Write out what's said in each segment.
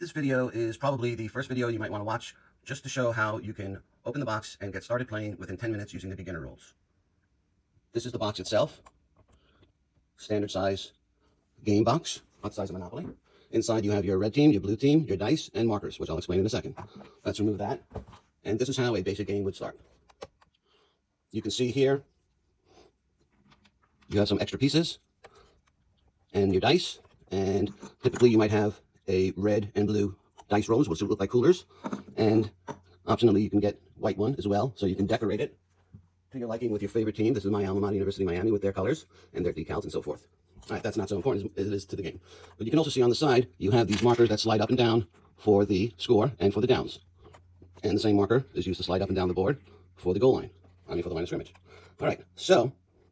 This video is probably the first video you might want to watch just to show how you can open the box and get started playing within 10 minutes using the beginner rules. This is the box itself. Standard size game box, about the size of Monopoly. Inside you have your red team, your blue team, your dice, and markers, which I'll explain in a second. Let's remove that. And this is how a basic game would start. You can see here, you have some extra pieces and your dice, and typically you might have a red and blue dice rolls, which would look like coolers, and optionally you can get white one as well, so you can decorate it to your liking with your favorite team. This is my alma mater, University of Miami, with their colors and their decals and so forth. All right, that's not so important as it is to the game. But you can also see on the side, you have these markers that slide up and down for the score and for the downs. And the same marker is used to slide up and down the board for the goal line, for the line of scrimmage. All right, so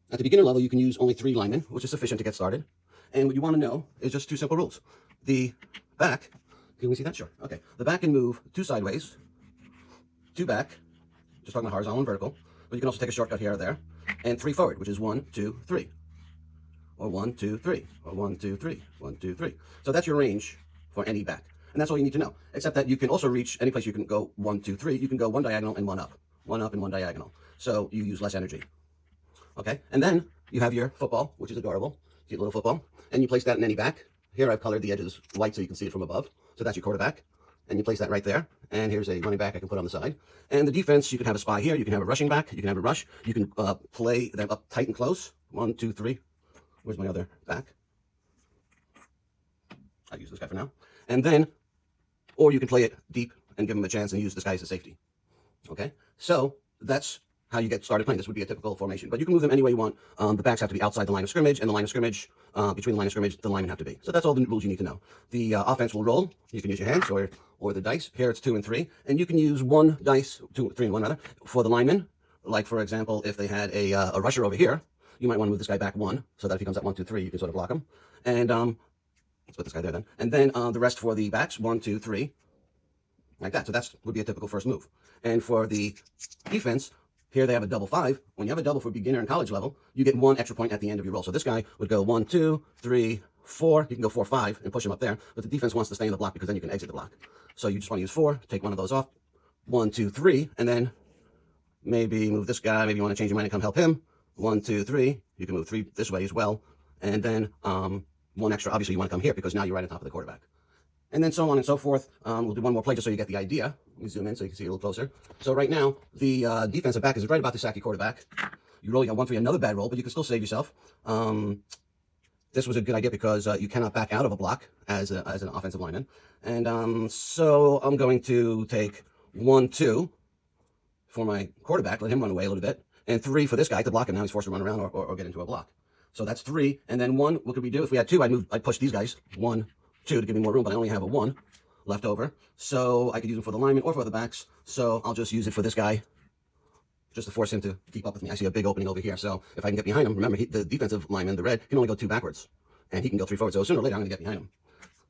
at the beginner level, you can use only 3 linemen, which is sufficient to get started. And what you want to know is just 2 simple rules. The back, can we see that? Sure. Okay. The back can move 2 sideways, 2 back, just talking about horizontal and vertical, but you can also take a shortcut here or there, and 3 forward, which is 1, 2, 3, or 1, 2, 3, or 1, 2, 3, 1, 2, 3. So that's your range for any back. And that's all you need to know, except that you can also reach any place you can go 1, 2, 3. You can go 1 diagonal and 1 up and 1 diagonal. So you use less energy. Okay. And then you have your football, which is adorable. Cute little football. And you place that in any back. Here I've colored the edges white so you can see it from above. So that's your quarterback. And you place that right there. And here's a running back I can put on the side. And the defense, you can have a spy here. You can have a rushing back. You can have a rush. You can play them up tight and close. 1, 2, 3. Where's my other back? I'll use this guy for now. And then, or you can play it deep and give him a chance and use this guy as a safety. Okay? So that's how you get started playing. This would be a typical formation, but you can move them any way you want. The backs have to be outside the line of scrimmage, and the line of scrimmage, between the line of scrimmage, the linemen have to be. So that's all the rules you need to know. The offense will roll. You can use your hands or the dice. Here it's 2 and 3, and you can use 1 dice, 2, 3 and 1 rather, for the linemen. Like for example, if they had a rusher over here, you might want to move this guy back 1, so that if he comes at 1, 2, 3, you can sort of block him. And let's put this guy there then. And then the rest for the backs, 1, 2, 3, like that. So that would be a typical first move. And for the defense, here they have a double 5. When you have a double for beginner and college level, you get 1 extra point at the end of your roll. So this guy would go 1, 2, 3, 4. You can go 4, 5 and push him up there. But the defense wants to stay in the block because then you can exit the block. So you just want to use 4, take one of those off. 1, 2, 3, and then maybe move this guy. Maybe you want to change your mind and come help him. 1, 2, 3. You can move 3 this way as well. And then 1 extra. Obviously, you want to come here because now you're right on top of the quarterback. And then so on and so forth. We'll do one more play just so you get the idea. Let me zoom in so you can see it a little closer. So right now, the defensive back is right about to sack your quarterback. You roll, you got 1 3, another bad roll, but you can still save yourself. This was a good idea because you cannot back out of a block as an offensive lineman. And so I'm going to take 1, 2 for my quarterback, let him run away a little bit, and 3 for this guy to block him. Now he's forced to run around or get into a block. So that's 3, and then 1, what could we do? If we had 2, I'd push these guys, 1, 2 to give me more room, but I only have a 1 left over. So I could use them for the linemen or for the backs. So I'll just use it for this guy just to force him to keep up with me. I see a big opening over here. So if I can get behind him, remember, the defensive lineman, the red, can only go 2 backwards. And he can go 3 forward. So sooner or later, I'm going to get behind him.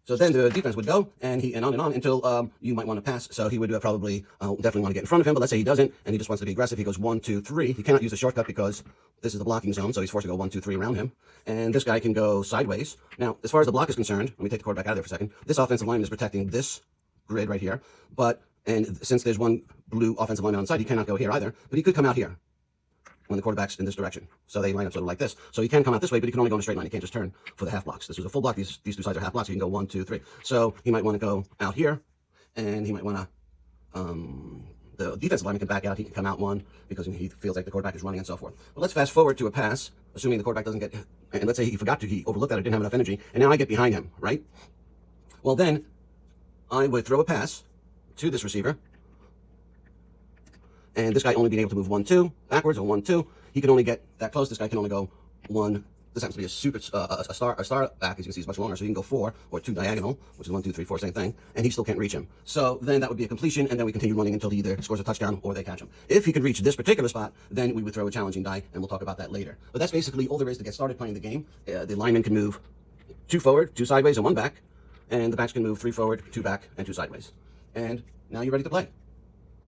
So then the defense would go, and on until you might want to pass. So he would probably definitely want to get in front of him, but let's say he doesn't, and he just wants to be aggressive. He goes 1, 2, 3. He cannot use a shortcut because this is the blocking zone, so he's forced to go 1, 2, 3 around him. And this guy can go sideways. Now, as far as the block is concerned, let me take the quarterback out of there for a second. This offensive lineman is protecting this grid right here, and since there's 1 blue offensive lineman on the side, he cannot go here either, but he could come out here when the quarterback's in this direction. So they line up sort of like this. So he can come out this way, but he can only go in a straight line. He can't just turn for the half blocks. This is a full block. These 2 sides are half blocks. So he can go 1, 2, 3. So he might want to go out here, and he might want to, the defensive lineman can back out. He can come out 1 because he feels like the quarterback is running and so forth. But let's fast forward to a pass, assuming the quarterback doesn't get, and let's say he overlooked that or didn't have enough energy, and now I get behind him, right? Well, then I would throw a pass to this receiver, and this guy only being able to move 1, 2 backwards or 1, 2. He can only get that close. This guy can only go 1. This happens to be a star back. As you can see, it's much longer, so he can go 4 or 2 diagonal, which is 1, 2, 3, 4, same thing, and he still can't reach him. So then that would be a completion, and then we continue running until he either scores a touchdown or they catch him. If he could reach this particular spot, then we would throw a challenging die, and we'll talk about that later. But that's basically all there is to get started playing the game. The lineman can move 2 forward, 2 sideways, and 1 back, and the backs can move 3 forward, 2 back, and 2 sideways. And now you're ready to play.